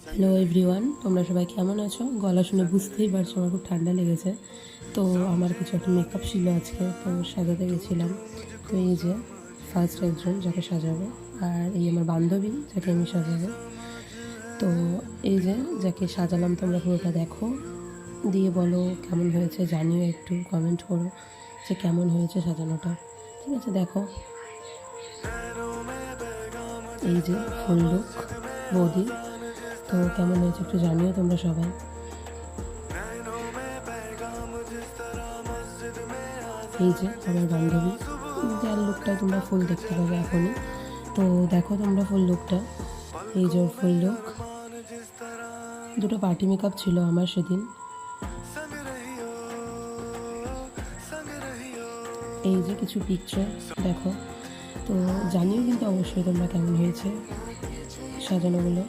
Hello everyone, তোমরা সবাই কেমন আছো? গলা শুনে বুঝতেই পারছো আমার খুব ঠান্ডা লেগেছে। তো আমার কিছু একটা মেকআপ ছিল আজকে, তো সাজাতে গেছিলাম। তো এই যে ফার্স্ট একজন যাকে সাজাবো, আর এই আমার বান্ধবী যাকে আমি সাজাবো। তো এই যে যাকে সাজালাম, তোমরা পুরোটা দেখো, দিয়ে বলো কেমন হয়েছে, জানিও, একটু কমেন্ট করো যে কেমন হয়েছে সাজানোটা। ঠিক আছে, দেখো এই যে ফুল লুক বৌদি। তো কেমন হয়েছে একটু জানিও তোমরা সবাই। এই যে আমার বান্ধবী, যার লুকটা তোমরা ফুল দেখতে পাবে এখনই। তো দেখো তোমরা ফুল লুকটা, এই যে ওর ফুল লুক। দুটো পার্টি মেকআপ ছিল আমার সেদিন। এই যে কিছু পিকচার দেখো। তো জানিও কিন্তু অবশ্যই তোমরা কেমন হয়েছে সাজানোগুলো।